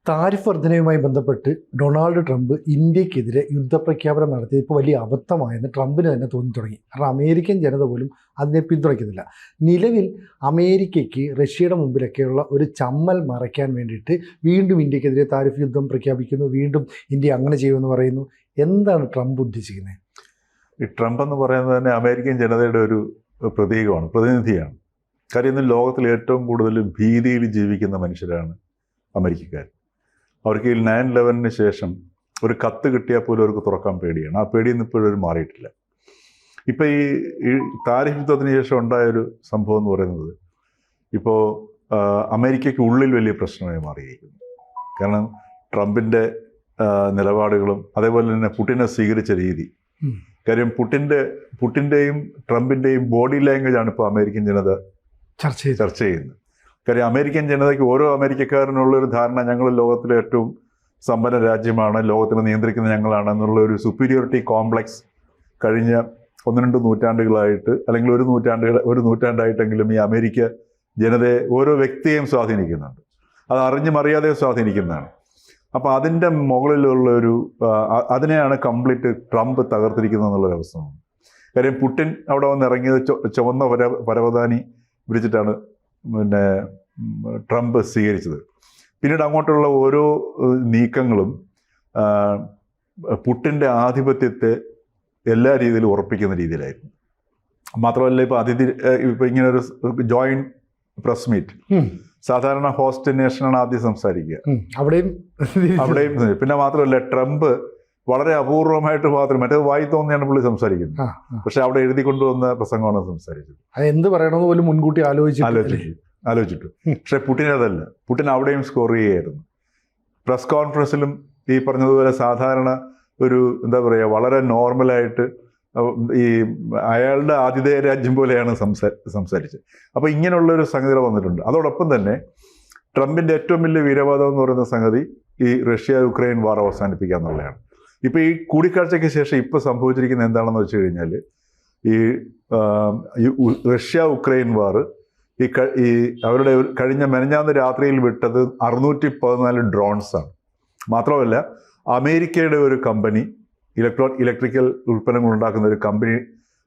Tariff വർധനയുമായി ബന്ധപ്പെട്ട് Donald Trump ഇന്ത്യക്കെതിരെ യുദ്ധപ്രഖ്യാപനം നടത്തിയത് ഇപ്പോൾ വലിയ അബദ്ധമായെന്ന് ട്രംപിന് തന്നെ തോന്നി തുടങ്ങി. കാരണം അമേരിക്കൻ ജനത പോലും അതിനെ പിന്തുണയ്ക്കുന്നില്ല. നിലവിൽ അമേരിക്കയ്ക്ക് റഷ്യയുടെ മുമ്പിലൊക്കെയുള്ള ഒരു ചമ്മൽ മറയ്ക്കാൻ വേണ്ടിയിട്ട് വീണ്ടും ഇന്ത്യക്കെതിരെ താരിഫ് യുദ്ധം പ്രഖ്യാപിക്കുന്നു. വീണ്ടും ഇന്ത്യ അങ്ങനെ ചെയ്യുമെന്ന് പറയുന്നു. എന്താണ് ട്രംപ് ഉദ്ദേശിക്കുന്നത്? ഈ ട്രംപ് എന്ന് പറയുന്നത് തന്നെ അമേരിക്കൻ ജനതയുടെ ഒരു പ്രതീകമാണ്, പ്രതിനിധിയാണ്. കാര്യം ഇന്ന് ലോകത്തിൽ ഏറ്റവും കൂടുതൽ ഭീതിയിൽ ജീവിക്കുന്ന മനുഷ്യരാണ് അമേരിക്കക്കാർ. അവർക്ക് ഈ 9/11 ശേഷം ഒരു കത്ത് കിട്ടിയാൽ പോലും അവർക്ക് തുറക്കാൻ പേടിയാണ്. ആ പേടിയിൽ നിന്ന് ഇപ്പോഴും അവർ മാറിയിട്ടില്ല. ഇപ്പം ഈ താരിഫ് യുദ്ധത്തിന് ശേഷം ഉണ്ടായൊരു സംഭവം എന്ന് പറയുന്നത് ഇപ്പോൾ അമേരിക്കയ്ക്ക് ഉള്ളിൽ വലിയ പ്രശ്നമായി മാറിയിരിക്കുന്നു. കാരണം ട്രംപിൻ്റെ നിലപാടുകളും അതേപോലെ തന്നെ പുടിനെ സ്വീകരിച്ച രീതി. കാര്യം പുടിൻ്റെയും ട്രംപിൻ്റെയും ബോഡി ലാംഗ്വേജാണ് ഇപ്പോൾ അമേരിക്കൻ ജനത ചർച്ച ചെയ്യുന്നത്. കാര്യം അമേരിക്കൻ ജനതയ്ക്ക് ഓരോ അമേരിക്കക്കാരനുള്ളൊരു ധാരണ, ഞങ്ങൾ ലോകത്തിലെ ഏറ്റവും സമ്പന്ന രാജ്യമാണ്, ലോകത്തിനെ നിയന്ത്രിക്കുന്ന ഞങ്ങളാണ് എന്നുള്ള ഒരു സുപ്പീരിയോറിറ്റി കോംപ്ലക്സ് കഴിഞ്ഞ 1-2 നൂറ്റാണ്ടുകളായിട്ട്, അല്ലെങ്കിൽ ഒരു നൂറ്റാണ്ടായിട്ടെങ്കിലും ഈ അമേരിക്ക ജനതയെ ഓരോ വ്യക്തിയെയും സ്വാധീനിക്കുന്നുണ്ട്. അത് അറിഞ്ഞും അറിയാതെ സ്വാധീനിക്കുന്നതാണ്. അപ്പോൾ അതിൻ്റെ മുകളിലുള്ള അതിനെയാണ് കംപ്ലീറ്റ് ട്രംപ് തകർത്തിരിക്കുന്നത് എന്നുള്ളൊരവസ്ഥയാണ്. കാര്യം പുടിൻ അവിടെ വന്ന് ഇറങ്ങിയത് ചുവന്ന പരവതാനി പിടിച്ചിട്ടാണ് ട്രംപ് സ്വീകരിച്ചത്. പിന്നീട് അങ്ങോട്ടുള്ള ഓരോ നീക്കങ്ങളും പുടിൻ്റെ ആധിപത്യത്തെ എല്ലാ രീതിയിലും ഉറപ്പിക്കുന്ന രീതിയിലായിരുന്നു. മാത്രമല്ല ഇപ്പോൾ ഇങ്ങനൊരു ജോയിന്റ് പ്രസ് മീറ്റ്, സാധാരണ ഹോസ്റ്റ് നേഷനാണ് ആദ്യം സംസാരിക്കുക. അവിടെയും പിന്നെ മാത്രമല്ല ട്രംപ് വളരെ അപൂർവമായിട്ട് മാത്രം, മറ്റേത് വായി തോന്നിയാണ് പുള്ളി സംസാരിക്കുന്നത്. പക്ഷെ അവിടെ എഴുതി കൊണ്ടുവന്ന പ്രസംഗമാണ് സംസാരിച്ചത്. എന്ത് പറയണമെന്ന് പോലും മുൻകൂട്ടി ആലോചിച്ചിട്ടു. പക്ഷെ പുടിൻ അതല്ല. പുടിൻ അവിടെയും സ്കോർ ചെയ്യുകയായിരുന്നു. പ്രസ് കോൺഫറൻസിലും ഈ പറഞ്ഞതുപോലെ സാധാരണ ഒരു എന്താ പറയുക, വളരെ നോർമലായിട്ട് ഈ അയാളുടെ ആതിഥേയ രാജ്യം പോലെയാണ് സംസാരിച്ചത്. അപ്പോൾ ഇങ്ങനെയുള്ളൊരു സംഗതി വന്നിട്ടുണ്ട്. അതോടൊപ്പം തന്നെ ട്രംപിൻ്റെ ഏറ്റവും വലിയ വീരവാദം എന്ന് പറയുന്ന സംഗതി ഈ റഷ്യ-യുക്രൈൻ വാർ അവസാനിപ്പിക്കുക എന്നുള്ളതാണ്. ഇപ്പോൾ ഈ കൂടിക്കാഴ്ചയ്ക്ക് ശേഷം ഇപ്പോൾ സംഭവിച്ചിരിക്കുന്നത് എന്താണെന്ന് വെച്ച് കഴിഞ്ഞാൽ, ഈ റഷ്യ-യുക്രൈൻ വാർ ഈ അവരുടെ കഴിഞ്ഞ മെനഞ്ഞാന്ന് രാത്രിയിൽ വിട്ടത് 614 ഡ്രോൺസാണ്. മാത്രമല്ല അമേരിക്കയുടെ ഒരു കമ്പനി, ഇലക്ട്രിക്കൽ ഉൽപ്പന്നങ്ങൾ ഉണ്ടാക്കുന്ന ഒരു കമ്പനി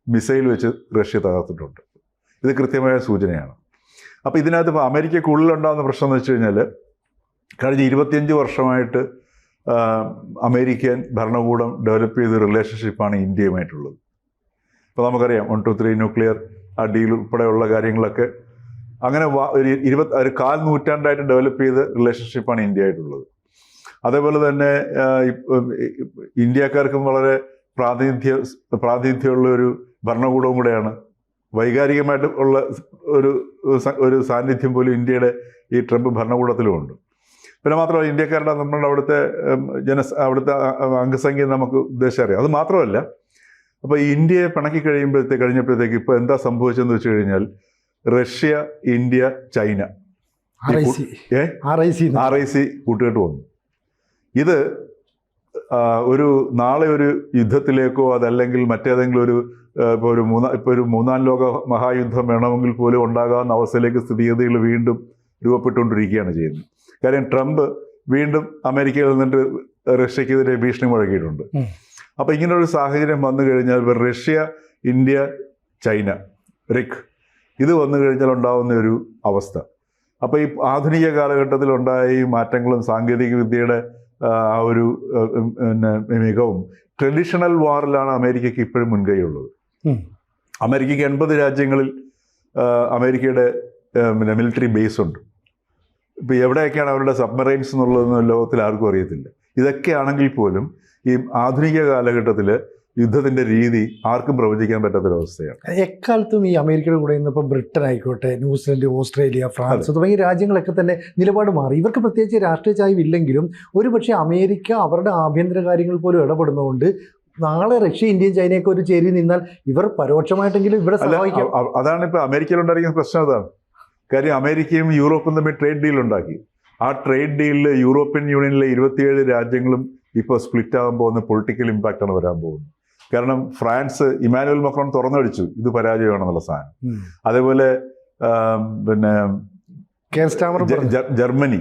മിസൈൽ വെച്ച് റഷ്യ തകർത്തിട്ടുണ്ട്. ഇത് കൃത്യമായ സൂചനയാണ്. അപ്പോൾ ഇതിനകത്ത് ഇപ്പോൾ അമേരിക്കയ്ക്കുള്ളിലുണ്ടാകുന്ന പ്രശ്നം എന്ന് വെച്ച് കഴിഞ്ഞാൽ, കഴിഞ്ഞ 25 വർഷമായിട്ട് അമേരിക്കൻ ഭരണകൂടം ഡെവലപ്പ് ചെയ്ത റിലേഷൻഷിപ്പാണ് ഇന്ത്യയുമായിട്ടുള്ളത്. ഇപ്പോൾ നമുക്കറിയാം 1, 2, 3 ന്യൂക്ലിയർ ആ ഡീൽ ഉൾപ്പെടെയുള്ള കാര്യങ്ങളൊക്കെ അങ്ങനെ ഒരു 1/4 നൂറ്റാണ്ടായിട്ട് ഡെവലപ്പ് ചെയ്ത റിലേഷൻഷിപ്പാണ് ഇന്ത്യയായിട്ടുള്ളത്. അതേപോലെ തന്നെ ഇന്ത്യക്കാർക്കും വളരെ പ്രാതിനിധ്യമുള്ള ഒരു ഭരണകൂടവും കൂടെയാണ്. വൈകാരികമായിട്ട് ഉള്ള ഒരു സാന്നിധ്യം പോലും ഇന്ത്യയുടെ ഈ ട്രംപ് ഭരണകൂടത്തിലുമുണ്ട്. പിന്നെ മാത്രമല്ല ഇന്ത്യക്കാരുടെ നമ്മളുടെ അവിടുത്തെ അംഗസംഖ്യ നമുക്ക് ഉദ്ദേശം അറിയാം. അത് മാത്രമല്ല, അപ്പോൾ ഇന്ത്യയെ പിണക്കി കഴിഞ്ഞപ്പോഴത്തേക്ക് ഇപ്പോൾ എന്താ സംഭവിച്ചതെന്ന് വെച്ച് കഴിഞ്ഞാൽ, റഷ്യ, ഇന്ത്യ, ചൈന RIC കൂട്ടുകെട്ട് വന്നു. ഇത് നാളെ ഒരു യുദ്ധത്തിലേക്കോ അതല്ലെങ്കിൽ മറ്റേതെങ്കിലും ഒരു 3-ാം ലോക മഹായുദ്ധം വേണമെങ്കിൽ പോലും ഉണ്ടാകാവുന്ന അവസ്ഥയിലേക്ക് സ്ഥിതിഗതികൾ വീണ്ടും രൂപപ്പെട്ടുകൊണ്ടിരിക്കുകയാണ് ചെയ്യുന്നത്. കാര്യം ട്രംപ് വീണ്ടും അമേരിക്കയിൽ നിന്നിട്ട് റഷ്യക്കെതിരെ ഭീഷണി മുഴക്കിയിട്ടുണ്ട്. അപ്പോൾ ഇങ്ങനൊരു സാഹചര്യം വന്നു കഴിഞ്ഞാൽ റഷ്യ, ഇന്ത്യ, ചൈന, റിക് ഇത് വന്നു കഴിഞ്ഞാൽ ഉണ്ടാകുന്ന ഒരു അവസ്ഥ. അപ്പോൾ ഈ ആധുനിക കാലഘട്ടത്തിൽ ഉണ്ടായ ഈ മാറ്റങ്ങളും സാങ്കേതിക വിദ്യയുടെ ആ ഒരു മികവും, ട്രഡീഷണൽ വാറിലാണ് അമേരിക്കയ്ക്ക് ഇപ്പോഴും മുൻകൈയുള്ളത്. അമേരിക്കയ്ക്ക് 80 രാജ്യങ്ങളിൽ അമേരിക്കയുടെ മിലിറ്ററി ബേസ് ഉണ്ട്. ഇപ്പോൾ എവിടെയൊക്കെയാണ് അവരുടെ സബ്മറൈൻസ് എന്നുള്ളതെന്ന് ലോകത്തിൽ ആർക്കും അറിയത്തില്ല. ഇതൊക്കെയാണെങ്കിൽ പോലും ഈ ആധുനിക കാലഘട്ടത്തിൽ യുദ്ധത്തിൻ്റെ രീതി ആർക്കും പ്രവചിക്കാൻ പറ്റാത്തൊരവസ്ഥയാണ്. എക്കാലത്തും ഈ അമേരിക്കയുടെ കൂടെ ഇന്നിപ്പോൾ ബ്രിട്ടൻ ആയിക്കോട്ടെ, ന്യൂസിലൻഡ്, ഓസ്ട്രേലിയ, ഫ്രാൻസ് തുടങ്ങിയ രാജ്യങ്ങളൊക്കെ തന്നെ നിലപാട് മാറി. ഇവർക്ക് പ്രത്യേകിച്ച് രാഷ്ട്രീയ ചായ്വില്ലെങ്കിലും ഒരുപക്ഷെ അമേരിക്ക അവരുടെ ആഭ്യന്തര കാര്യങ്ങൾ പോലും ഇടപെടുന്നതുകൊണ്ട് നാളെ റഷ്യ, ഇന്ത്യയും ചൈനയൊക്കെ ഒരു ചേരി നിന്നാൽ ഇവർ പരോക്ഷമായിട്ടെങ്കിലും ഇവിടെ സഹായിക്കും. അതാണ് ഇപ്പോൾ അമേരിക്കയിലുണ്ടായിരിക്കുന്ന പ്രശ്നം. അതാണ് കാര്യം. അമേരിക്കയും യൂറോപ്പും തമ്മിൽ ട്രേഡ് ഡീൽ ഉണ്ടാക്കി. ആ ട്രേഡ് ഡീലിൽ യൂറോപ്യൻ യൂണിയനിലെ 27 രാജ്യങ്ങളും ഇപ്പോൾ സ്പ്ലിറ്റ് ആകാൻ പോകുന്ന പൊളിറ്റിക്കൽ ഇമ്പാക്റ്റാണ് വരാൻ പോകുന്നത്. കാരണം ഫ്രാൻസ്, ഇമാനുവൽ മക്രോൺ തുറന്നടിച്ചു ഇത് പരാജയമാണെന്നുള്ള സാധനം. അതേപോലെ പിന്നെ ജർമ്മനി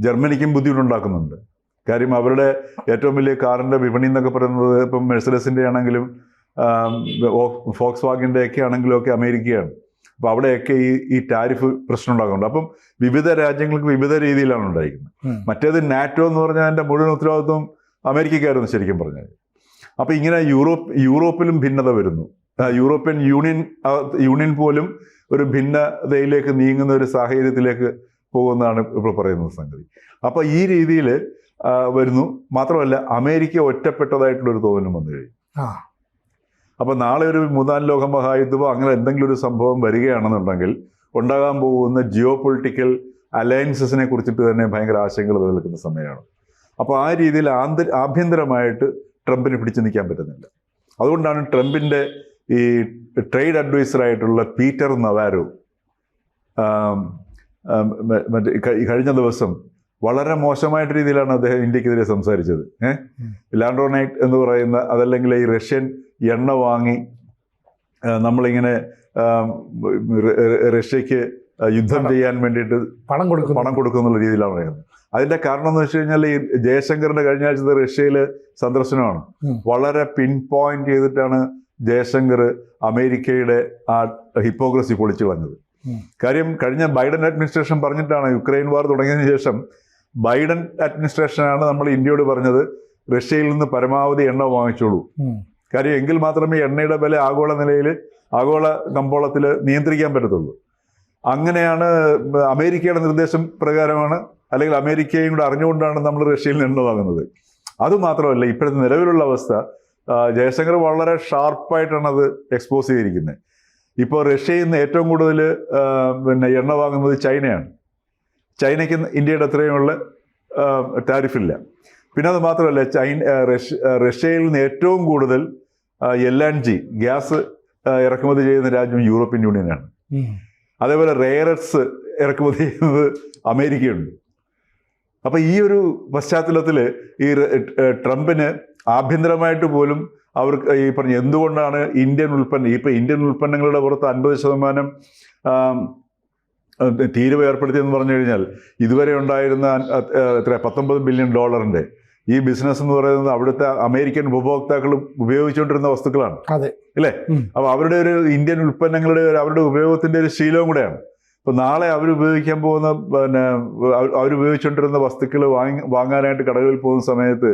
ജർമ്മനിക്കും ബുദ്ധിമുട്ടുണ്ടാക്കുന്നുണ്ട്. കാര്യം അവരുടെ ഏറ്റവും വലിയ കാറിൻ്റെ വിപണി എന്നൊക്കെ പറയുന്നത് ഇപ്പം മെഴ്സഡസിൻ്റെ ആണെങ്കിലും ഫോക്സ് വാഗിൻ്റെ ഒക്കെ ആണെങ്കിലും ഒക്കെ അമേരിക്കയാണ്. അപ്പോൾ അവിടെയൊക്കെ ഈ ടാരിഫ് പ്രശ്നം ഉണ്ടാകുന്നുണ്ട്. അപ്പം വിവിധ രാജ്യങ്ങൾക്ക് വിവിധ രീതിയിലാണ് ഉണ്ടായിരിക്കുന്നത്. മറ്റേത് നാറ്റോ എന്ന് പറഞ്ഞാൽ അതിൻ്റെ മുഴുവൻ ഉത്തരവാദിത്വം അമേരിക്കക്കാരെന്ന് ശരിക്കും പറഞ്ഞാൽ. അപ്പോൾ ഇങ്ങനെ യൂറോപ്പിലും ഭിന്നത വരുന്നു. യൂറോപ്യൻ യൂണിയൻ പോലും ഒരു ഭിന്നതയിലേക്ക് നീങ്ങുന്ന ഒരു സാഹചര്യത്തിലേക്ക് പോകുന്നതാണ് ഇപ്പോൾ പറയുന്ന സംഗതി. അപ്പോൾ ഈ രീതിയിൽ വരുന്നു. മാത്രമല്ല അമേരിക്ക ഒറ്റപ്പെട്ടതായിട്ടുള്ളൊരു തോന്നലും വന്നു കഴിഞ്ഞു. അപ്പോൾ നാളെ ഒരു മൂന്നാം ലോക മഹായുദ്ധമോ അങ്ങനെ എന്തെങ്കിലും ഒരു സംഭവം വരികയാണെന്നുണ്ടെങ്കിൽ ഉണ്ടാകാൻ പോകുന്ന ജിയോ പൊളിറ്റിക്കൽ അലയൻസസിനെ കുറിച്ചിട്ട് തന്നെ ഭയങ്കര ആശങ്കകൾ നിലനിൽക്കുന്ന സമയമാണ്. അപ്പോൾ ആ രീതിയിൽ ആഭ്യന്തരമായിട്ട് ട്രംപിന് പിടിച്ചു നിൽക്കാൻ പറ്റുന്നില്ല. അതുകൊണ്ടാണ് ട്രംപിൻ്റെ ഈ ട്രേഡ് അഡ്വൈസറായിട്ടുള്ള പീറ്റർ നവാരോ കഴിഞ്ഞ ദിവസം വളരെ മോശമായിട്ട് രീതിയിലാണ് അദ്ദേഹം ഇന്ത്യക്കെതിരെ സംസാരിച്ചത്. ലാൻഡ്രോണൈറ്റ് എന്ന് പറയുന്ന അതല്ലെങ്കിൽ ഈ റഷ്യൻ എണ്ണ വാങ്ങി നമ്മളിങ്ങനെ റഷ്യക്ക് യുദ്ധം ചെയ്യാൻ വേണ്ടിയിട്ട് പണം കൊടുക്കുന്നുള്ള രീതിയിലാണ് പറയുന്നത്. അതിൻ്റെ കാരണം എന്ന് വെച്ച് കഴിഞ്ഞാൽ ഈ ജയശങ്കറിൻ്റെ കഴിഞ്ഞ ആഴ്ചത്തെ റഷ്യയിൽ സന്ദർശനമാണ്. വളരെ പിൻ പോയിന്റ് ചെയ്തിട്ടാണ് ജയശങ്കർ അമേരിക്കയുടെ ആ ഹിപ്പോക്രസി പൊളിച്ചു കളഞ്ഞത്. കാര്യം കഴിഞ്ഞ ബൈഡൻ അഡ്മിനിസ്ട്രേഷൻ പറഞ്ഞിട്ടാണ് യുക്രൈൻ വാർ തുടങ്ങിയതിന് ശേഷം ബൈഡൻ അഡ്മിനിസ്ട്രേഷനാണ് നമ്മൾ ഇന്ത്യയോട് പറഞ്ഞത് റഷ്യയിൽ നിന്ന് പരമാവധി എണ്ണ വാങ്ങിച്ചോളൂ. കാര്യം എങ്കിൽ മാത്രമേ എണ്ണയുടെ വില ആഗോള കമ്പോളത്തിൽ നിയന്ത്രിക്കാൻ പറ്റത്തുള്ളൂ. അങ്ങനെയാണ് അമേരിക്കയുടെ നിർദ്ദേശം പ്രകാരമാണ്, അല്ലെങ്കിൽ അമേരിക്കയും കൂടെ അറിഞ്ഞുകൊണ്ടാണ് നമ്മൾ റഷ്യയിൽ നിന്ന് എണ്ണ വാങ്ങുന്നത്. അതുമാത്രമല്ല ഇപ്പോഴത്തെ നിലവിലുള്ള അവസ്ഥ ജയശങ്കർ വളരെ ഷാർപ്പായിട്ടാണ് അത് എക്സ്പോസ് ചെയ്തിരിക്കുന്നത്. ഇപ്പോൾ റഷ്യയിൽ നിന്ന് ഏറ്റവും കൂടുതൽ എണ്ണ വാങ്ങുന്നത് ചൈനയാണ്. ചൈനയ്ക്ക് ഇന്ത്യയുടെ അത്രയുമുള്ള ടാരിഫില്ല. പിന്നെ അത് മാത്രമല്ല റഷ്യയിൽ നിന്ന് ഏറ്റവും കൂടുതൽ LNG ഗ്യാസ് ഇറക്കുമതി ചെയ്യുന്ന രാജ്യം യൂറോപ്യൻ യൂണിയനാണ്. അതേപോലെ റെയർ ഇറക്കുമതി ചെയ്യുന്നത് അമേരിക്കയുണ്ട്. അപ്പോൾ ഈ ഒരു പശ്ചാത്തലത്തിൽ ഈ ട്രംപിന് ആഭ്യന്തരമായിട്ട് പോലും അവർക്ക് ഈ പറഞ്ഞ എന്തുകൊണ്ടാണ് ഇന്ത്യൻ ഉൽപ്പന്നങ്ങളുടെ പുറത്ത് 50% തീരുവ ഏർപ്പെടുത്തിയെന്ന് പറഞ്ഞു കഴിഞ്ഞാൽ ഇതുവരെ ഉണ്ടായിരുന്ന $19 ബില്യൺ ഈ ബിസിനസ് എന്ന് പറയുന്നത് അവിടുത്തെ അമേരിക്കൻ ഉപഭോക്താക്കൾ ഉപയോഗിച്ചുകൊണ്ടിരുന്ന വസ്തുക്കളാണ്, അല്ലേ? അപ്പോൾ അവരുടെ ഒരു ഇന്ത്യൻ ഉൽപ്പന്നങ്ങളുടെ അവരുടെ ഉപയോഗത്തിന്റെ ഒരു ശീലവും കൂടെയാണ്. അപ്പോൾ നാളെ അവരുപയോഗിക്കാൻ പോകുന്ന അവരുപയോഗിച്ചുകൊണ്ടിരുന്ന വസ്തുക്കൾ വാങ്ങാനായിട്ട് കടകളിൽ പോകുന്ന സമയത്ത്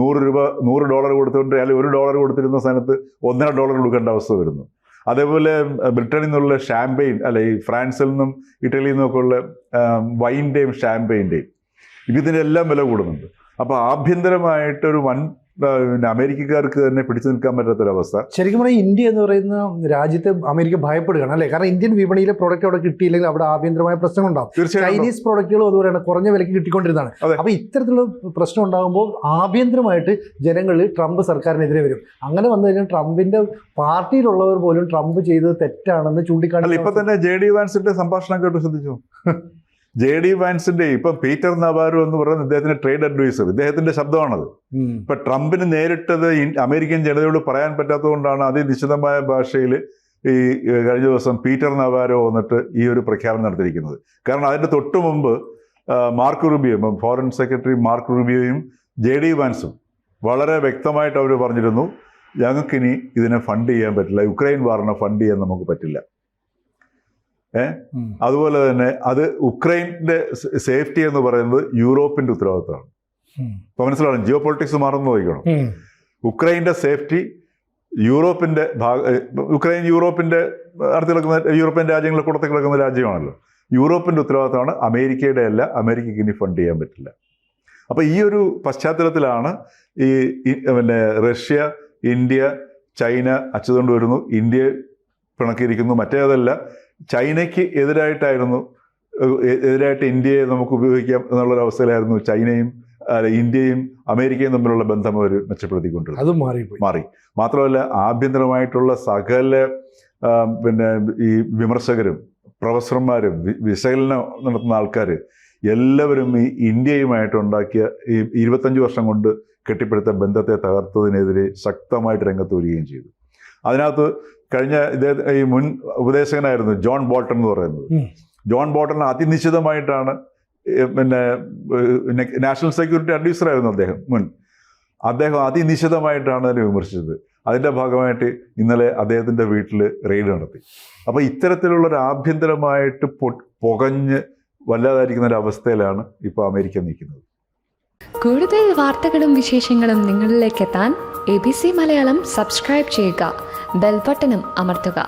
$100 കൊടുത്തുകൊണ്ട് അല്ലെങ്കിൽ $1 കൊടുത്തിരുന്ന സ്ഥാനത്ത് $1.5 കൊടുക്കേണ്ട അവസ്ഥ വരുന്നു. അതേപോലെ ബ്രിട്ടനിൽ നിന്നുള്ള ഷാമ്പെയിൻ, അല്ലെ ഈ ഫ്രാൻസിൽ നിന്നും ഇറ്റലിയിൽ നിന്നൊക്കെ ഉള്ള വൈൻ്റെയും ഷാമ്പെയിൻ്റെയും ഇതിൻ്റെ എല്ലാം വില കൂടുന്നുണ്ട്. അപ്പോൾ ആഭ്യന്തരമായിട്ടൊരു അമേരിക്കക്കാർക്ക് തന്നെ പിടിച്ചു നിൽക്കാൻ പറ്റാത്തൊരവസ്ഥ. ശരിക്കും പറഞ്ഞാൽ ഇന്ത്യ എന്ന് പറയുന്ന രാജ്യത്തെ അമേരിക്ക ഭയപ്പെടുകയാണ്, അല്ലേ? കാരണം ഇന്ത്യൻ വിപണിയിലെ പ്രോഡക്റ്റ് അവിടെ കിട്ടിയില്ലെങ്കിൽ അവിടെ ആഭ്യന്തരമായ പ്രശ്നങ്ങളുണ്ടാകും. ചൈനീസ് പ്രോഡക്റ്റുകളും അതുപോലെയാണ് കുറഞ്ഞ വിലയ്ക്ക് കിട്ടിക്കൊണ്ടിരുന്നതാണ്. അപ്പോൾ ഇത്തരത്തിലുള്ള പ്രശ്നം ഉണ്ടാകുമ്പോൾ ആഭ്യന്തരമായിട്ട് ജനങ്ങൾ ട്രംപ് സർക്കാരിനെതിരെ വരും. അങ്ങനെ വന്നു കഴിഞ്ഞാൽ ട്രംപിന്റെ പാർട്ടിയിലുള്ളവർ പോലും ട്രംപ് ചെയ്തത് തെറ്റാണെന്ന് ചൂണ്ടിക്കാണിക്കും. ഇപ്പൊ തന്നെ JD വാൻസിന്റെ സംഭാഷണം കേട്ട് ശ്രദ്ധിച്ചു. JD വാൻസിന്റെ ഇപ്പം പീറ്റർ നവാരോ എന്ന് പറയുന്ന ഇദ്ദേഹത്തിന്റെ ട്രേഡ് അഡ്വൈസർ, ഇദ്ദേഹത്തിന്റെ ശബ്ദമാണത്. ഇപ്പൊ ട്രംപിന് നേരിട്ടത് അമേരിക്കൻ ജനതയോട് പറയാൻ പറ്റാത്തതുകൊണ്ടാണ് അതിനിശ്ചിതമായ ഭാഷയിൽ ഈ കഴിഞ്ഞ ദിവസം പീറ്റർ നവാരോ വന്നിട്ട് ഈ ഒരു പ്രഖ്യാപനം നടത്തിയിരിക്കുന്നത്. കാരണം അതിന്റെ തൊട്ടു മുമ്പ് Mark Rubio, foreign secretary Mark റൂബിയോയും JD വാൻസും വളരെ വ്യക്തമായിട്ട് അവർ പറഞ്ഞിരുന്നു, ഞങ്ങൾക്കിനി ഇതിനെ ഫണ്ട് ചെയ്യാൻ പറ്റില്ല, യുക്രൈൻ വാറിനെ ഫണ്ട് ചെയ്യാൻ നമുക്ക് പറ്റില്ല. അതുപോലെ തന്നെ അത് ഉക്രൈൻ്റെ സേഫ്റ്റി എന്ന് പറയുന്നത് യൂറോപ്പിന്റെ ഉത്തരവാദിത്തമാണ്. ഇപ്പൊ മനസ്സിലാണ്, ജിയോ പൊളിറ്റിക്സ് മാറുന്നു നോക്കണം. ഉക്രൈൻ്റെ സേഫ്റ്റി യൂറോപ്പിന്റെ ഉക്രൈൻ യൂറോപ്പിന്റെ അടുത്ത് കിടക്കുന്ന യൂറോപ്യൻ രാജ്യങ്ങളെ കൂടത്തിൽ കിടക്കുന്ന രാജ്യമാണല്ലോ. യൂറോപ്പിന്റെ ഉത്തരവാദിത്തമാണ്, അമേരിക്കയുടെ അല്ല. അമേരിക്കയ്ക്ക് ഇനി ഫണ്ട് ചെയ്യാൻ പറ്റില്ല. അപ്പോൾ ഈ ഒരു പശ്ചാത്തലത്തിലാണ് ഈ റഷ്യ, ഇന്ത്യ, ചൈന അച്ചുകൊണ്ട് വരുന്നു, ഇന്ത്യ പിണക്കിയിരിക്കുന്നു. മറ്റേതല്ല, ചൈനയ്ക്ക് എതിരായിട്ട് ഇന്ത്യയെ നമുക്ക് ഉപയോഗിക്കാം എന്നുള്ളൊരവസ്ഥയിലായിരുന്നു ചൈനയും ഇന്ത്യയും അമേരിക്കയും തമ്മിലുള്ള ബന്ധം അവർ മെച്ചപ്പെടുത്തിക്കൊണ്ടിരുന്നു. അത് മാറി. മാത്രമല്ല ആഭ്യന്തരമായിട്ടുള്ള സകല ഈ വിമർശകരും പ്രൊഫസർമാരും വിശകലനം നടത്തുന്ന ആൾക്കാർ എല്ലാവരും ഈ ഇന്ത്യയുമായിട്ടുണ്ടാക്കിയ ഈ 25 വർഷം കൊണ്ട് കെട്ടിപ്പടുത്ത ബന്ധത്തെ തകർത്തതിനെതിരെ ശക്തമായിട്ട് രംഗത്ത് വരികയും ചെയ്തു. അതിനകത്ത് കഴിഞ്ഞ ഈ മുൻ ഉപദേശകനായിരുന്നു ജോൺ ബോൾട്ടൺ എന്ന് പറയുന്നത്. ജോൺ ബോൾട്ടൺ അതിനിശ്ചിതമായിട്ടാണ് പിന്നെ നാഷണൽ സെക്യൂരിറ്റി അഡ്വൈസറായിരുന്നു അദ്ദേഹം അതിനിശിതമായിട്ടാണ് അതിനെ വിമർശിച്ചത്. അതിൻ്റെ ഭാഗമായിട്ട് ഇന്നലെ അദ്ദേഹത്തിൻ്റെ വീട്ടിൽ റെയ്ഡ് നടത്തി. അപ്പോൾ ഇത്തരത്തിലുള്ളൊരു ആഭ്യന്തരമായിട്ട് പുകഞ്ഞ് വല്ലാതായിരിക്കുന്ന ഒരു അവസ്ഥയിലാണ് ഇപ്പോൾ അമേരിക്ക നിൽക്കുന്നത്. കൂടുതൽ വാർത്തകളും വിശേഷങ്ങളും നിങ്ങളിലേക്ക് എത്താൻ ABC മലയാളം സബ്സ്ക്രൈബ് ചെയ്യുക, ബെൽ ബട്ടണും അമർത്തുക.